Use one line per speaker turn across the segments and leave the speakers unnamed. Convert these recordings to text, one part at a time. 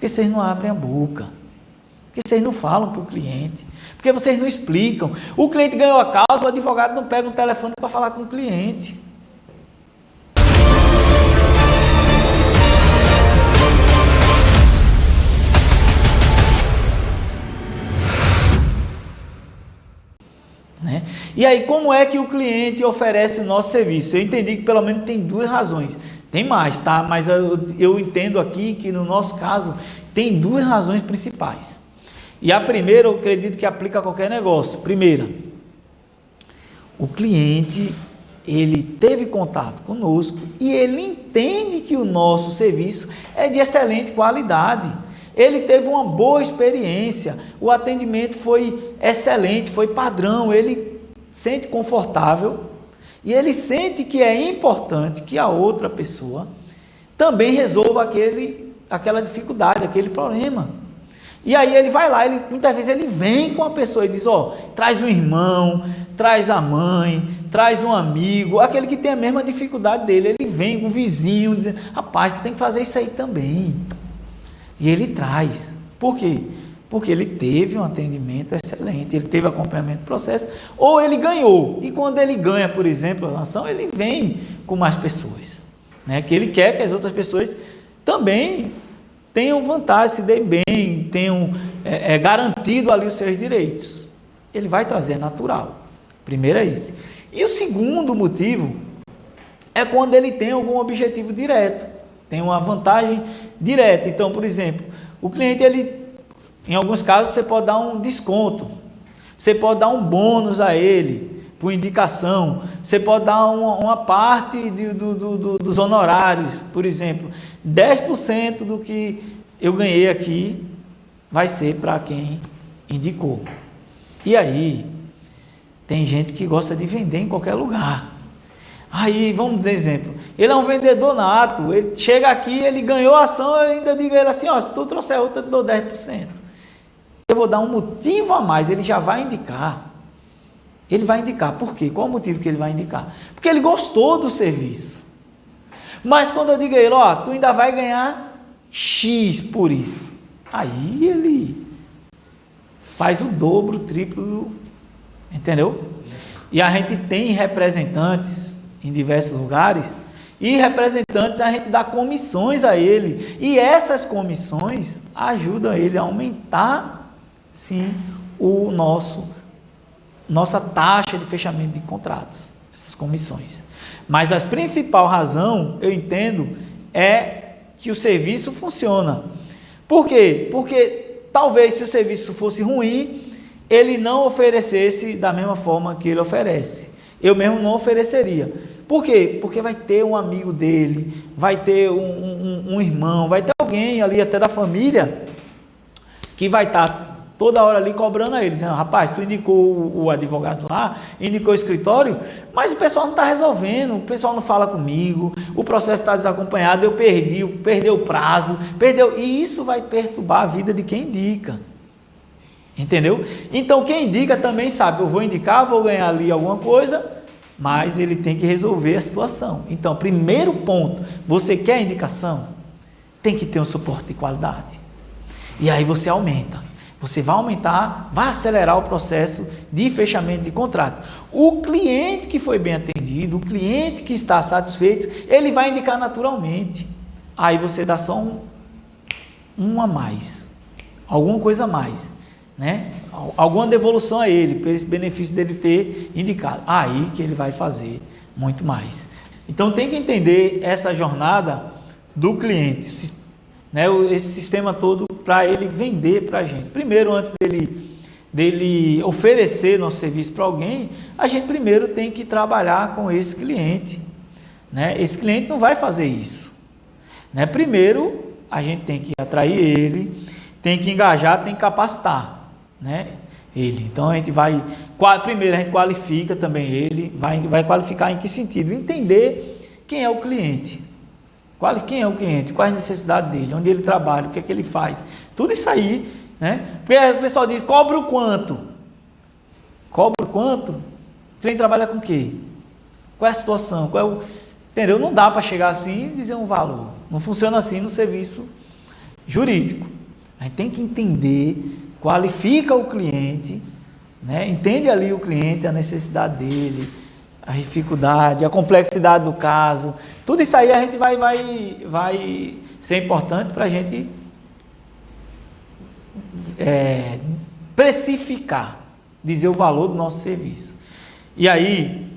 Porque vocês não abrem a boca. Porque vocês não falam para o cliente. Porque vocês não explicam. O cliente ganhou a causa, o advogado não pega um telefone para falar com o cliente. Né? E aí, como é que o cliente oferece o nosso serviço? Eu entendi que pelo menos tem duas razões. Tem mais, tá? Mas eu entendo aqui que no nosso caso tem duas razões principais. E a primeira, eu acredito que aplica a qualquer negócio. Primeira, o cliente, ele teve contato conosco e ele entende que o nosso serviço é de excelente qualidade. Ele teve uma boa experiência, o atendimento foi excelente, foi padrão, ele sente confortável e ele sente que é importante que a outra pessoa também resolva aquela dificuldade, aquele problema. E aí ele vai lá, muitas vezes ele vem com a pessoa e diz, traz um irmão, traz a mãe, traz um amigo, aquele que tem a mesma dificuldade dele, ele vem com o vizinho, dizendo, rapaz, tu tem que fazer isso aí também. E ele traz. Por quê? Porque ele teve um atendimento excelente, ele teve acompanhamento do processo, ou ele ganhou. E quando ele ganha, por exemplo, a ação, ele vem com mais pessoas. Né? Que ele quer que as outras pessoas também tenham vantagem, se deem bem, tenham garantido ali os seus direitos. Ele vai trazer natural. Primeiro é esse. E o segundo motivo é quando ele tem algum objetivo direto. Tem uma vantagem direta. Então, por exemplo, o cliente, em alguns casos, você pode dar um desconto, você pode dar um bônus a ele, por indicação, você pode dar uma parte dos honorários, por exemplo, 10% do que eu ganhei aqui vai ser para quem indicou. E aí, tem gente que gosta de vender em qualquer lugar. Aí, vamos dar exemplo, ele é um vendedor nato, ele chega aqui, ele ganhou a ação, eu ainda digo a ele assim, se tu trouxer outra, eu te dou 10%. Eu vou dar um motivo a mais, ele já vai indicar. Ele vai indicar, por quê? Qual o motivo que ele vai indicar? Porque ele gostou do serviço. Mas quando eu digo a ele, tu ainda vai ganhar X por isso. Aí ele faz o dobro, o triplo, entendeu? E a gente tem representantes em diversos lugares, e representantes a gente dá comissões a ele, e essas comissões ajudam ele a aumentar, sim, nossa taxa de fechamento de contratos, essas comissões. Mas a principal razão, eu entendo, é que o serviço funciona. Por quê? Porque talvez se o serviço fosse ruim, ele não oferecesse da mesma forma que ele oferece. Eu mesmo não ofereceria. Por quê? Porque vai ter um amigo dele, vai ter um irmão, vai ter alguém ali até da família que vai estar toda hora ali cobrando a ele, dizendo, rapaz, tu indicou o advogado lá, indicou o escritório, mas o pessoal não está resolvendo, o pessoal não fala comigo, o processo está desacompanhado, eu perdeu o prazo, e isso vai perturbar a vida de quem indica. Entendeu? Então quem indica também sabe, eu vou indicar, vou ganhar ali alguma coisa, mas ele tem que resolver a situação. Então, primeiro ponto, você quer indicação? Tem que ter um suporte de qualidade. E aí você aumenta. Você vai aumentar, vai acelerar o processo de fechamento de contrato. O cliente que foi bem atendido, o cliente que está satisfeito, ele vai indicar naturalmente. Aí você dá só um a mais, alguma coisa a mais, né? Alguma devolução a ele, por esse benefício dele ter indicado. Aí que ele vai fazer muito mais. Então tem que entender essa jornada do cliente, né? Esse sistema todo para ele vender para a gente. Primeiro, antes dele oferecer nosso serviço para alguém, a gente primeiro tem que trabalhar com esse cliente, né? Esse cliente não vai fazer isso, né? Primeiro, a gente tem que atrair ele, tem que engajar, tem que capacitar, né? Então primeiro a gente qualifica também ele, vai qualificar em que sentido? Entender quem é o cliente, quem é o cliente, quais as necessidades dele, onde ele trabalha, o que é que ele faz, tudo isso aí, né? Porque o pessoal diz, cobra o quanto? Cobra o quanto? O cliente trabalha com o quê? Qual é a situação? Entendeu? Não dá para chegar assim e dizer um valor, não funciona assim no serviço jurídico. A gente tem que entender, qualifica o cliente, né? Entende ali o cliente, a necessidade dele, a dificuldade, a complexidade do caso. Tudo isso aí a gente vai ser importante para a gente precificar, dizer o valor do nosso serviço. E aí,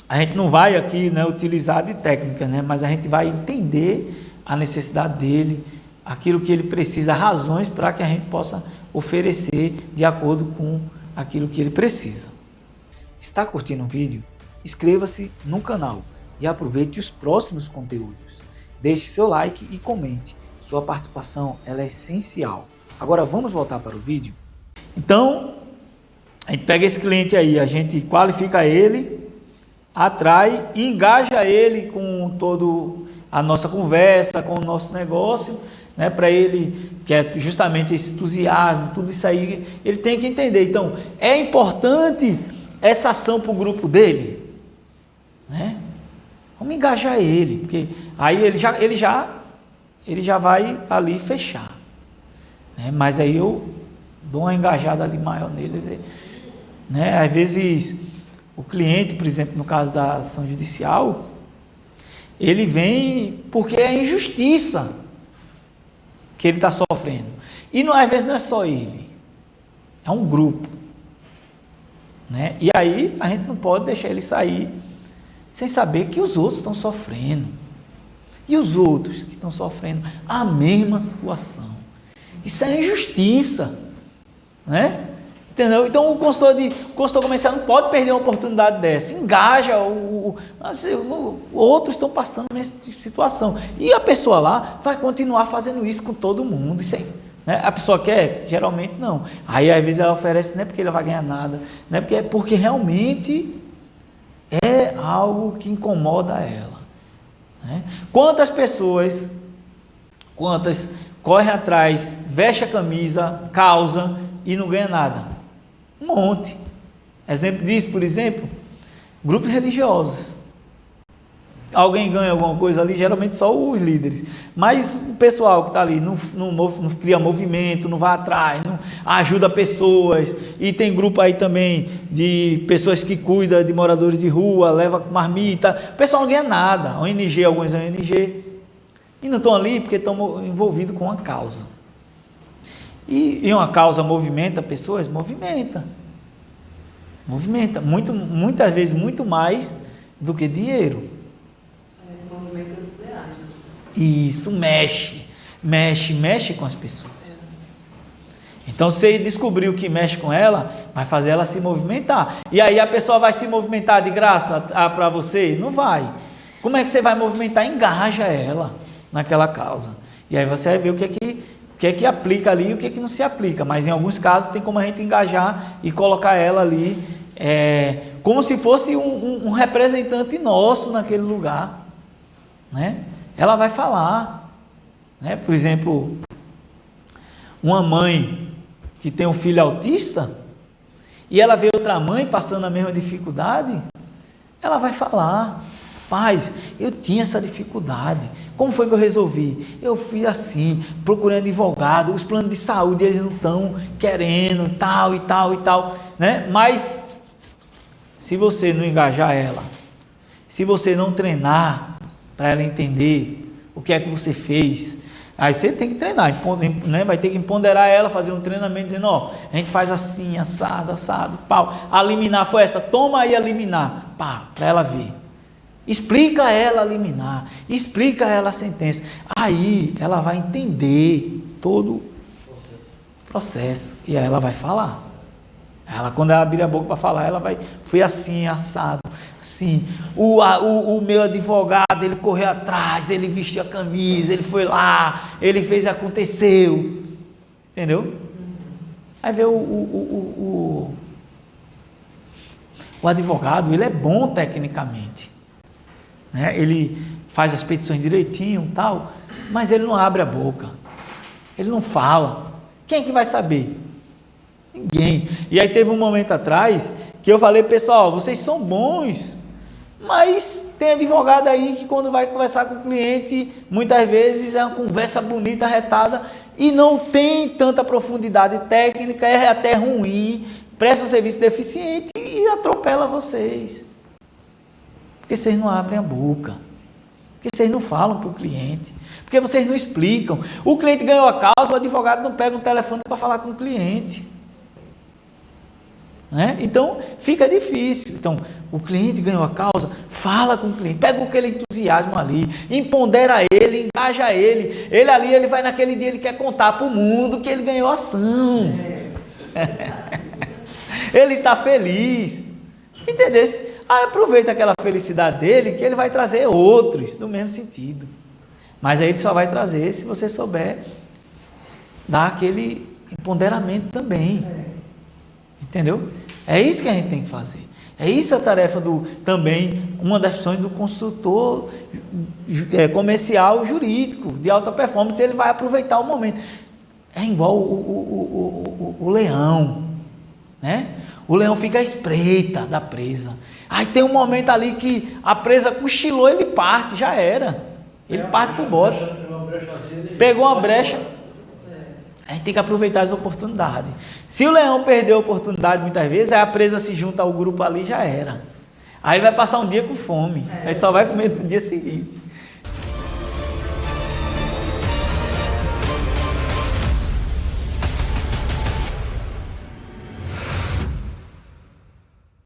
a gente não vai aqui, né, utilizar de técnica, né, mas a gente vai entender a necessidade dele, aquilo que ele precisa, razões para que a gente possa oferecer de acordo com aquilo que ele precisa. Está curtindo o vídeo? Inscreva-se no canal e aproveite os próximos conteúdos. Deixe seu like e comente. Sua participação ela é essencial. Agora vamos voltar para o vídeo? Então, a gente pega esse cliente aí, a gente qualifica ele, atrai e engaja ele com toda a nossa conversa, com o nosso negócio, né, para ele, que é justamente esse entusiasmo, tudo isso aí, ele tem que entender. Então, é importante essa ação para o grupo dele, né? Vamos engajar ele, porque aí ele já vai ali fechar, né? Mas aí eu dou uma engajada ali maior neles, né? Às vezes o cliente, por exemplo, no caso da ação judicial, ele vem porque é injustiça que ele está sofrendo. E não, às vezes não é só ele, é um grupo, né? E aí a gente não pode deixar ele sair sem saber que os outros estão sofrendo. E os outros que estão sofrendo a mesma situação. Isso é injustiça, né? Entendeu? Então o consultor comercial não pode perder uma oportunidade dessa. Engaja, outros estão passando a mesma situação. E a pessoa lá vai continuar fazendo isso com todo mundo. Isso aí, né? A pessoa quer? Geralmente não. Aí às vezes ela oferece, não é porque ele vai ganhar nada, não é porque realmente é algo que incomoda ela, né? Quantas pessoas correm atrás, veste a camisa, causa e não ganha nada? Um monte. Exemplo disso, por exemplo, grupos religiosos. Alguém ganha alguma coisa ali, geralmente só os líderes. Mas o pessoal que está ali não cria movimento, não vai atrás, não ajuda pessoas. E tem grupo aí também de pessoas que cuidam de moradores de rua, leva marmita. O pessoal não ganha nada. ONG, alguns ONG. E não estão ali porque estão envolvidos com uma causa. E uma causa movimenta pessoas? Movimenta. Muitas vezes muito mais do que dinheiro.
Movimenta os ideais.
Isso, mexe com as pessoas. Então, você descobriu que mexe com ela, vai fazer ela se movimentar. E aí a pessoa vai se movimentar de graça para você? Não vai. Como é que você vai movimentar? Engaja ela naquela causa. E aí você vai ver o que é que aplica ali e o que é que não se aplica. Mas em alguns casos tem como a gente engajar e colocar ela ali como se fosse um representante nosso naquele lugar, né? Ela vai falar, né? Por exemplo, uma mãe que tem um filho autista e ela vê outra mãe passando a mesma dificuldade, ela vai falar: pai, eu tinha essa dificuldade, como foi que eu resolvi? Eu fiz assim, procurei advogado, os planos de saúde eles não estão querendo, tal e tal e tal, né? Mas se você não engajar ela, se você não treinar para ela entender o que é que você fez, aí você tem que treinar, né? Vai ter que empoderar ela, fazer um treinamento dizendo: ó, a gente faz assim, assado, pau, a liminar foi essa, toma aí a liminar, pá, para ela ver. Explica a ela a liminar, explica a ela a sentença, aí ela vai entender todo o processo e aí ela vai falar. Quando ela abrir a boca para falar, ela vai: foi assim, assado, assim, o meu advogado, ele correu atrás, ele vestiu a camisa, ele foi lá, ele fez, aconteceu, entendeu? Aí vê o advogado, ele é bom tecnicamente, né? Ele faz as petições direitinho, tal, mas ele não abre a boca, ele não fala. Quem é que vai saber? Ninguém. E aí teve um momento atrás que eu falei: pessoal, vocês são bons, mas tem advogado aí que quando vai conversar com o cliente, muitas vezes é uma conversa bonita, retada, e não tem tanta profundidade técnica, é até ruim, presta um serviço deficiente e atropela vocês. Porque vocês não abrem a boca, porque vocês não falam para o cliente, porque vocês não explicam. O cliente ganhou a causa, o advogado não pega um telefone para falar com o cliente. Né? Então, fica difícil. Então, o cliente ganhou a causa, fala com o cliente, pega aquele entusiasmo ali, empodera ele, engaja ele. Ele ali, ele vai naquele dia, ele quer contar para o mundo que ele ganhou a ação. Ele está feliz. Entendeu? Aí aproveita aquela felicidade dele, que ele vai trazer outros no mesmo sentido. Mas aí ele só vai trazer se você souber dar aquele empoderamento também. Entendeu? É isso que a gente tem que fazer. É isso a tarefa também, uma das funções do consultor comercial jurídico, de alta performance. Ele vai aproveitar o momento. É igual o leão, né? O leão fica à espreita da presa. Aí tem um momento ali que a presa cochilou, ele parte, já era. Ele parte pro bote. Pegou uma brecha. A gente tem que aproveitar as oportunidades. Se o leão perder a oportunidade muitas vezes, aí a presa se junta ao grupo ali, já era. Aí ele vai passar um dia com fome. Aí só vai comer no dia seguinte.